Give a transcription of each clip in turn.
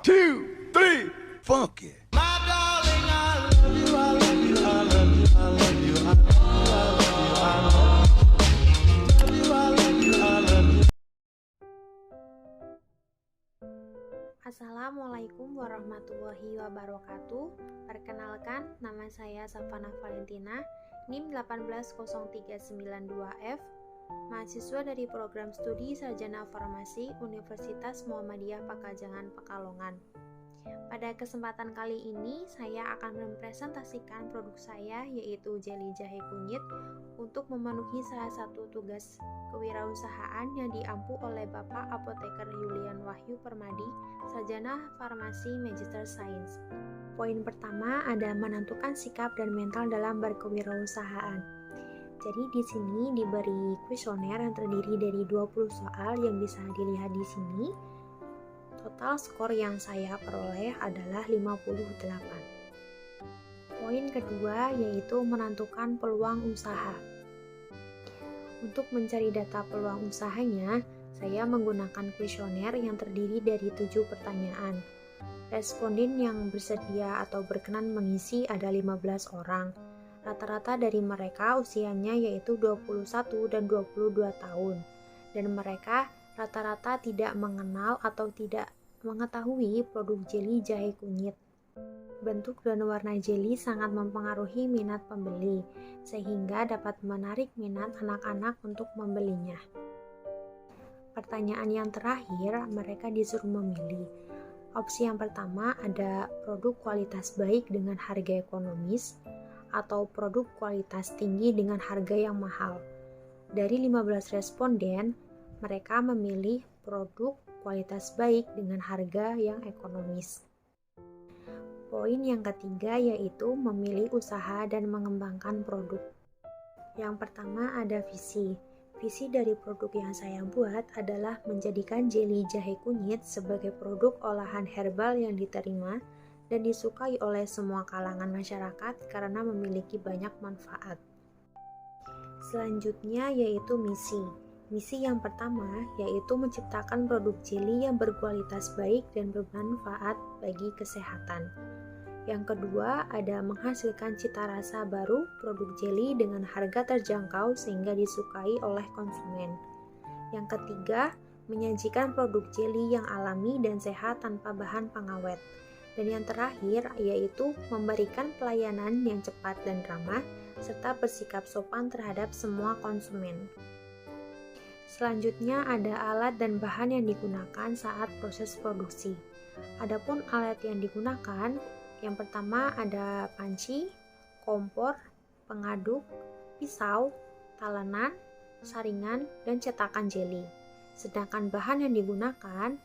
two, three, funky. Assalamualaikum warahmatullahi wabarakatuh. Perkenalkan, nama saya Safana Valentina, NIM 180392F, mahasiswa dari program studi Sarjana Farmasi Universitas Muhammadiyah Pakajangan Pekalongan. Pada kesempatan kali ini, saya akan mempresentasikan produk saya, yaitu jeli jahe kunyit, untuk memenuhi salah satu tugas kewirausahaan yang diampu oleh Bapak Apoteker Yulian Wahyu Permadi, Sarjana Farmasi Magister Science. Poin pertama ada menentukan sikap dan mental dalam berkewirausahaan. Jadi di sini diberi kuesioner yang terdiri dari 20 soal yang bisa dilihat di sini. Total skor yang saya peroleh adalah 58. Poin kedua yaitu menentukan peluang usaha. Untuk mencari data peluang usahanya, saya menggunakan kuesioner yang terdiri dari 7 pertanyaan. Responden yang bersedia atau berkenan mengisi ada 15 orang. Rata-rata dari mereka usianya yaitu 21 dan 22 tahun. Dan mereka rata-rata tidak mengenal atau tidak mengetahui produk jeli jahe kunyit. Bentuk dan warna jeli sangat mempengaruhi minat pembeli, sehingga dapat menarik minat anak-anak untuk membelinya. Pertanyaan yang terakhir, mereka disuruh memilih. Opsi yang pertama ada produk kualitas baik dengan harga ekonomis, atau produk kualitas tinggi dengan harga yang mahal. Dari 15 responden, mereka memilih produk kualitas baik dengan harga yang ekonomis. Poin yang ketiga yaitu memilih usaha dan mengembangkan produk. Yang pertama ada visi. Visi dari produk yang saya buat adalah menjadikan jeli jahe kunyit sebagai produk olahan herbal yang diterima dan disukai oleh semua kalangan masyarakat karena memiliki banyak manfaat. Selanjutnya yaitu misi. Misi yang pertama yaitu menciptakan produk jeli yang berkualitas baik dan bermanfaat bagi kesehatan. Yang kedua ada menghasilkan cita rasa baru produk jeli dengan harga terjangkau sehingga disukai oleh konsumen. Yang ketiga, menyajikan produk jeli yang alami dan sehat tanpa bahan pengawet. Dan yang terakhir yaitu memberikan pelayanan yang cepat dan ramah serta bersikap sopan terhadap semua konsumen. Selanjutnya ada alat dan bahan yang digunakan saat proses produksi. Adapun alat yang digunakan, yang pertama ada panci, kompor, pengaduk, pisau, talenan, saringan, dan cetakan jeli. Sedangkan bahan yang digunakan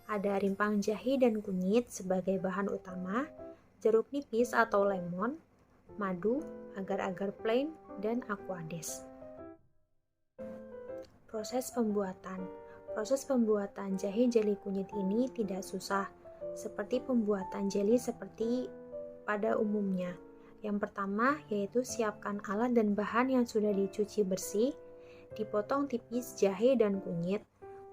ada rimpang jahe dan kunyit sebagai bahan utama, jeruk nipis atau lemon, madu, agar-agar plain, dan aquades. Proses pembuatan. Proses pembuatan jahe jeli kunyit ini tidak susah, seperti pembuatan jeli seperti pada umumnya. Yang pertama yaitu siapkan alat dan bahan yang sudah dicuci bersih, dipotong tipis jahe dan kunyit,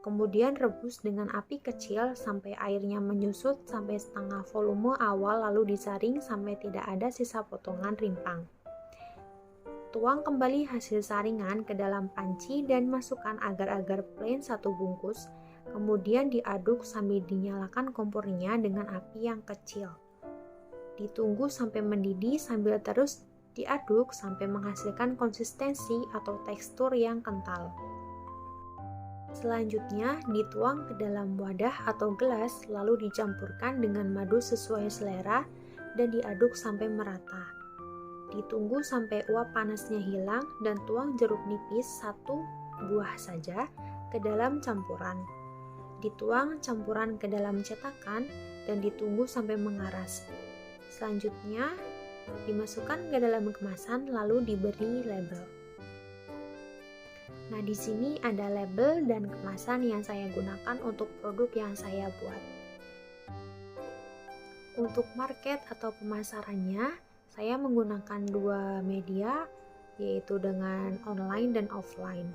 kemudian rebus dengan api kecil sampai airnya menyusut sampai setengah volume awal lalu disaring sampai tidak ada sisa potongan rimpang. Tuang kembali hasil saringan ke dalam panci dan masukkan agar-agar plain 1 bungkus, kemudian diaduk sambil dinyalakan kompornya dengan api yang kecil. Ditunggu sampai mendidih sambil terus diaduk sampai menghasilkan konsistensi atau tekstur yang kental. Selanjutnya dituang ke dalam wadah atau gelas lalu dicampurkan dengan madu sesuai selera dan diaduk sampai merata. Ditunggu sampai uap panasnya hilang dan tuang jeruk nipis 1 buah saja ke dalam campuran. Dituang campuran ke dalam cetakan dan ditunggu sampai mengaras. Selanjutnya dimasukkan ke dalam kemasan lalu diberi label. Nah, di sini ada label dan kemasan yang saya gunakan untuk produk yang saya buat. Untuk market atau pemasarannya, saya menggunakan 2 media, yaitu dengan online dan offline.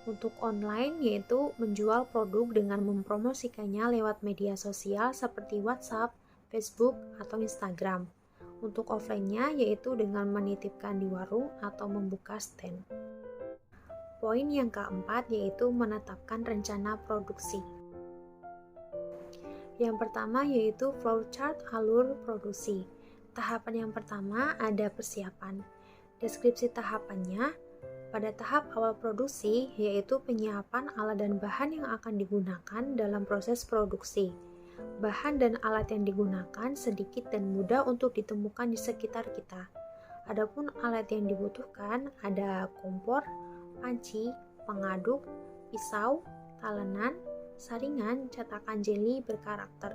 Untuk online yaitu menjual produk dengan mempromosikannya lewat media sosial seperti WhatsApp, Facebook, atau Instagram. Untuk offline-nya yaitu dengan menitipkan di warung atau membuka stand. Poin yang keempat yaitu menetapkan rencana produksi. Yang pertama yaitu flowchart alur produksi. Tahapan yang pertama ada persiapan. Deskripsi tahapannya, pada tahap awal produksi yaitu penyiapan alat dan bahan yang akan digunakan dalam proses produksi. Bahan dan alat yang digunakan sedikit dan mudah untuk ditemukan di sekitar kita. Adapun alat yang dibutuhkan ada kompor, panci, pengaduk, pisau, talenan, saringan, cetakan jeli berkarakter.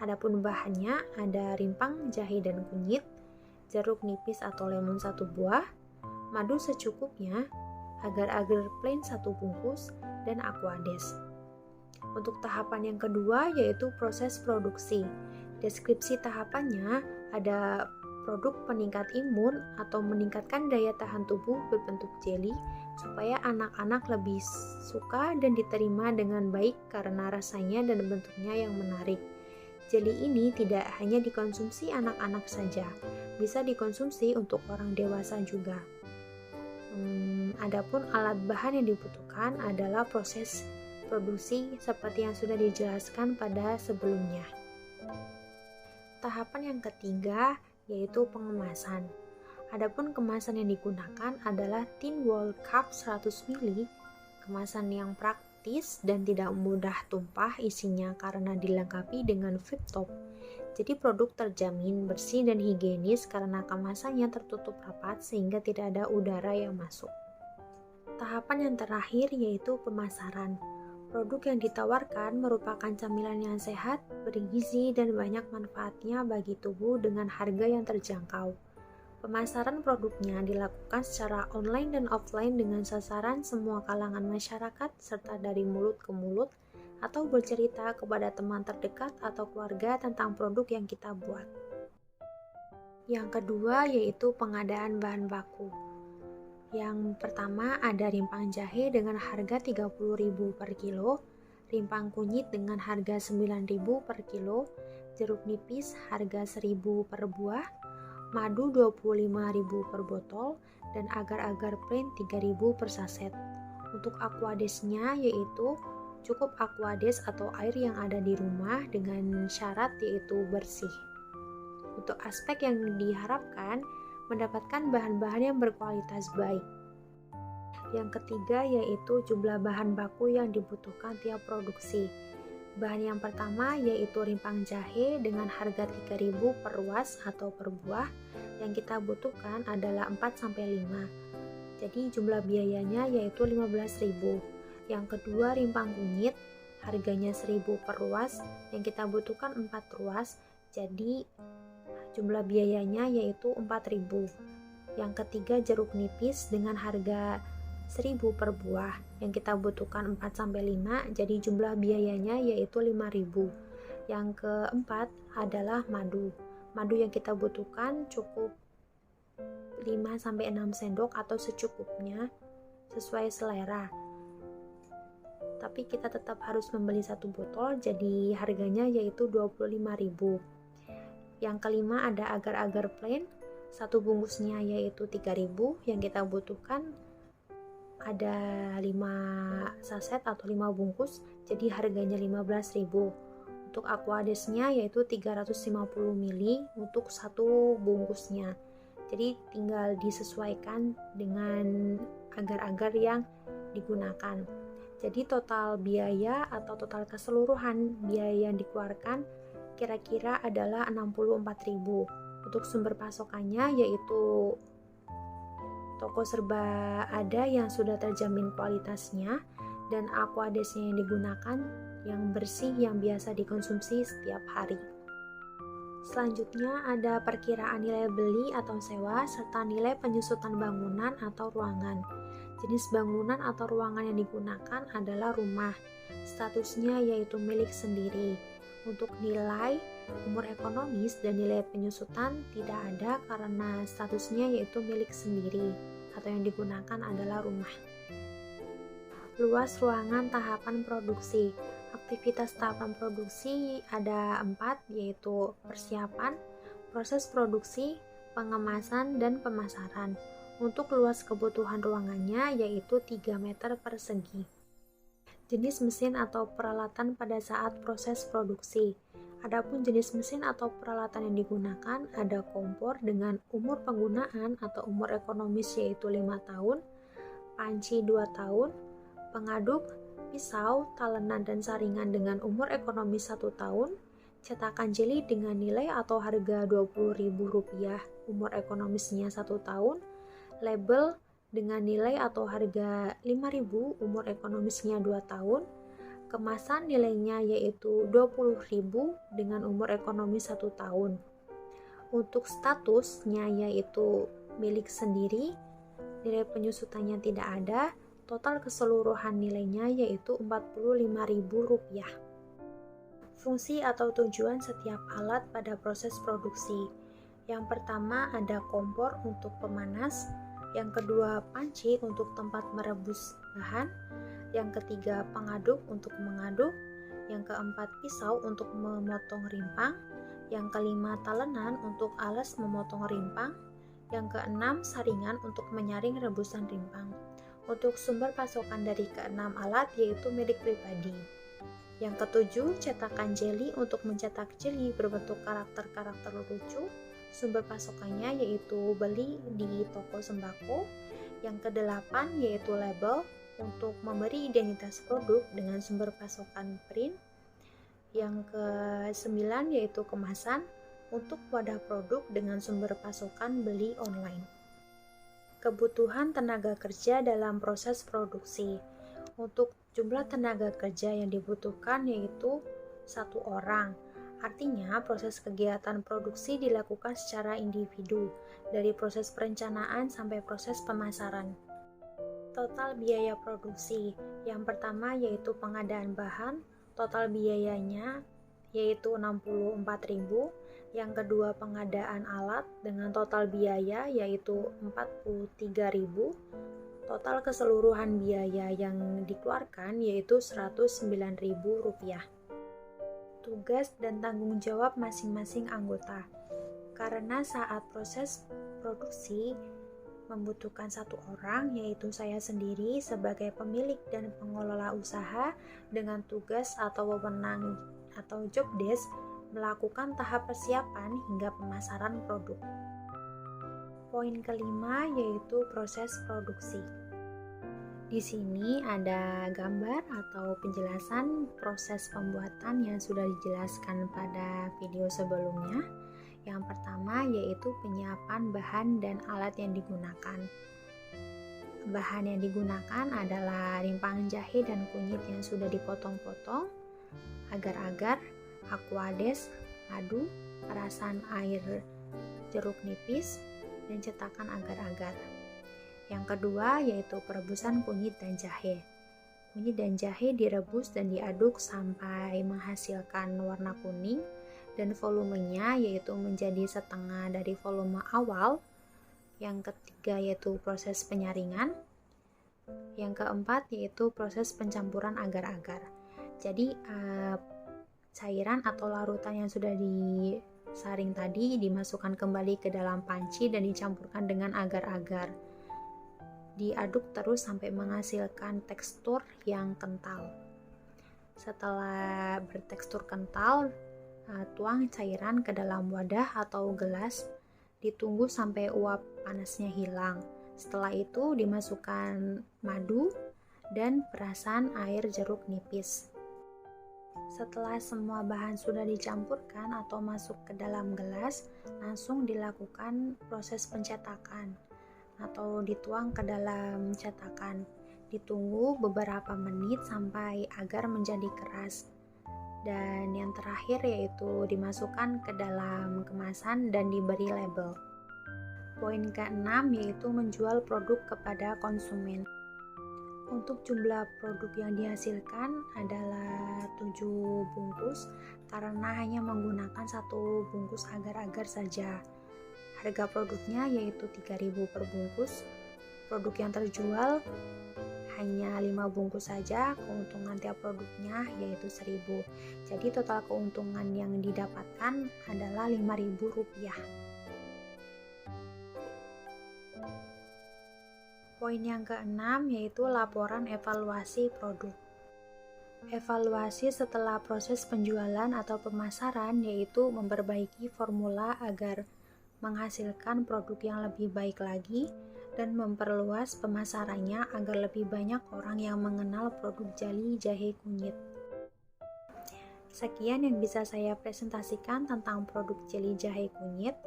Adapun bahannya ada rimpang, jahe dan kunyit, jeruk nipis atau lemon 1 buah, madu secukupnya, agar-agar plain 1 bungkus, dan aquades. Untuk tahapan yang kedua yaitu proses produksi. Deskripsi tahapannya ada produk peningkat imun atau meningkatkan daya tahan tubuh berbentuk jeli supaya anak-anak lebih suka dan diterima dengan baik karena rasanya dan bentuknya yang menarik. Jeli ini tidak hanya dikonsumsi anak-anak saja, bisa dikonsumsi untuk orang dewasa juga. Adapun alat bahan yang dibutuhkan adalah proses produksi seperti yang sudah dijelaskan pada sebelumnya. Tahapan yang ketiga yaitu pengemasan. Adapun kemasan yang digunakan adalah tin wall cup 100 ml, kemasan yang praktis dan tidak mudah tumpah isinya karena dilengkapi dengan flip top. Jadi produk terjamin bersih dan higienis karena kemasannya tertutup rapat sehingga tidak ada udara yang masuk. Tahapan yang terakhir yaitu pemasaran. Produk yang ditawarkan merupakan camilan yang sehat, bergizi, dan banyak manfaatnya bagi tubuh dengan harga yang terjangkau. Pemasaran produknya dilakukan secara online dan offline dengan sasaran semua kalangan masyarakat serta dari mulut ke mulut atau bercerita kepada teman terdekat atau keluarga tentang produk yang kita buat. Yang kedua yaitu pengadaan bahan baku. Yang pertama ada rimpang jahe dengan harga 30.000 per kilo, rimpang kunyit dengan harga 9.000 per kilo, jeruk nipis harga 1.000 per buah, madu 25.000 per botol, dan agar-agar plain 3.000 per saset. Untuk aquadesnya yaitu cukup aquades atau air yang ada di rumah dengan syarat yaitu bersih. Untuk aspek yang diharapkan mendapatkan bahan-bahan yang berkualitas baik. Yang ketiga yaitu jumlah bahan baku yang dibutuhkan tiap produksi. Bahan yang pertama yaitu rimpang jahe dengan harga 3.000 per ruas atau per buah. Yang kita butuhkan adalah 4-5. Jadi jumlah biayanya yaitu 15.000. Yang kedua rimpang kunyit, harganya 1.000 per ruas, yang kita butuhkan 4 ruas, jadi jumlah biayanya yaitu 4.000. Yang ketiga jeruk nipis dengan harga 1.000 per buah, yang kita butuhkan 4-5, jadi jumlah biayanya yaitu 5.000. Yang keempat adalah madu. Madu yang kita butuhkan cukup 5-6 sendok atau secukupnya sesuai selera. Tapi kita tetap harus membeli 1 botol, jadi harganya yaitu 25.000. Yang kelima ada agar-agar plain, 1 bungkusnya yaitu 3.000, yang kita butuhkan ada 5 saset atau 5 bungkus, jadi harganya 15.000. Untuk aquadesnya yaitu 350 ml untuk 1 bungkusnya. Jadi tinggal disesuaikan dengan agar-agar yang digunakan. Jadi total biaya atau total keseluruhan biaya yang dikeluarkan kira-kira adalah 64.000. Untuk sumber pasokannya yaitu toko serba ada yang sudah terjamin kualitasnya dan aquadesnya yang digunakan yang bersih yang biasa dikonsumsi setiap hari. Selanjutnya ada perkiraan nilai beli atau sewa serta nilai penyusutan bangunan atau ruangan. Jenis bangunan atau ruangan yang digunakan adalah rumah. Statusnya yaitu milik sendiri. Untuk nilai, umur ekonomis dan nilai penyusutan tidak ada karena statusnya yaitu milik sendiri atau yang digunakan adalah rumah. Luas ruangan tahapan produksi. Aktivitas tahapan produksi ada 4, yaitu persiapan, proses produksi, pengemasan, dan pemasaran. Untuk luas kebutuhan ruangannya yaitu 3 meter persegi. Jenis mesin atau peralatan pada saat proses produksi. Adapun jenis mesin atau peralatan yang digunakan ada kompor dengan umur penggunaan atau umur ekonomis yaitu 5 tahun, panci 2 tahun, pengaduk, pisau, talenan dan saringan dengan umur ekonomis 1 tahun, cetakan jeli dengan nilai atau harga Rp20.000, umur ekonomisnya 1 tahun, label dengan nilai atau harga Rp5.000, umur ekonomisnya 2 tahun, kemasan nilainya yaitu Rp20.000 dengan umur ekonomis 1 tahun. Untuk statusnya yaitu milik sendiri, nilai penyusutannya tidak ada, total keseluruhan nilainya yaitu Rp45.000. Fungsi atau tujuan setiap alat pada proses produksi. Yang pertama ada kompor untuk pemanas, yang kedua panci untuk tempat merebus bahan, yang ketiga pengaduk untuk mengaduk, yang keempat pisau untuk memotong rimpang, yang kelima talenan untuk alas memotong rimpang, yang keenam saringan untuk menyaring rebusan rimpang. Untuk sumber pasokan dari keenam alat yaitu milik pribadi. Yang ketujuh cetakan jeli untuk mencetak jeli berbentuk karakter-karakter lucu. Sumber pasokannya yaitu beli di toko sembako. Yang kedelapan yaitu label untuk memberi identitas produk dengan sumber pasokan print. Yang ke-9 yaitu kemasan untuk wadah produk dengan sumber pasokan beli online. Kebutuhan tenaga kerja dalam proses produksi. Untuk jumlah tenaga kerja yang dibutuhkan yaitu 1 orang. Artinya proses kegiatan produksi dilakukan secara individu, dari proses perencanaan sampai proses pemasaran. Total biaya produksi. Yang pertama yaitu pengadaan bahan, total biayanya yaitu Rp64.000. Yang kedua pengadaan alat dengan total biaya yaitu Rp43.000. Total keseluruhan biaya yang dikeluarkan yaitu Rp109.000. Tugas dan tanggung jawab masing-masing anggota. Karena saat proses produksi membutuhkan 1 orang, yaitu saya sendiri sebagai pemilik dan pengelola usaha dengan tugas atau wewenang atau job desk melakukan tahap persiapan hingga pemasaran produk. Poin kelima yaitu proses produksi. Di sini ada gambar atau penjelasan proses pembuatan yang sudah dijelaskan pada video sebelumnya. Yang pertama yaitu penyiapan bahan dan alat yang digunakan. Bahan yang digunakan adalah rimpang jahe dan kunyit yang sudah dipotong-potong, agar-agar, aquades, madu, perasan air jeruk nipis, dan cetakan agar-agar. Yang kedua yaitu perebusan kunyit dan jahe. Kunyit dan jahe direbus dan diaduk sampai menghasilkan warna kuning dan volumenya yaitu menjadi setengah dari volume awal. Yang ketiga yaitu proses penyaringan. Yang keempat yaitu proses pencampuran agar-agar. Jadi cairan atau larutan yang sudah disaring tadi dimasukkan kembali ke dalam panci dan dicampurkan dengan agar-agar. Diaduk terus sampai menghasilkan tekstur yang kental. Setelah bertekstur kental, tuang cairan ke dalam wadah atau gelas, ditunggu sampai uap panasnya hilang. Setelah itu dimasukkan madu dan perasan air jeruk nipis. Setelah semua bahan sudah dicampurkan atau masuk ke dalam gelas, langsung dilakukan proses pencetakan atau dituang ke dalam cetakan. Ditunggu beberapa menit sampai agar menjadi keras. Dan yang terakhir yaitu dimasukkan ke dalam kemasan dan diberi label. Poin ke-6 yaitu menjual produk kepada konsumen. Untuk jumlah produk yang dihasilkan adalah 7 bungkus karena hanya menggunakan 1 bungkus agar-agar saja. Harga produknya yaitu Rp3.000 per bungkus. Produk yang terjual hanya 5 bungkus saja, keuntungan tiap produknya yaitu 1.000. Jadi total keuntungan yang didapatkan adalah Rp5.000. Poin yang keenam yaitu laporan evaluasi produk. Evaluasi setelah proses penjualan atau pemasaran yaitu memperbaiki formula agar menghasilkan produk yang lebih baik lagi dan memperluas pemasarannya agar lebih banyak orang yang mengenal produk jeli jahe kunyit. Sekian yang bisa saya presentasikan tentang produk jeli jahe kunyit.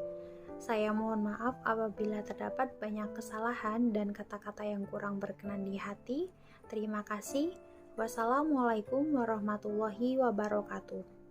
Saya mohon maaf apabila terdapat banyak kesalahan dan kata-kata yang kurang berkenan di hati. Terima kasih. Wassalamualaikum warahmatullahi wabarakatuh.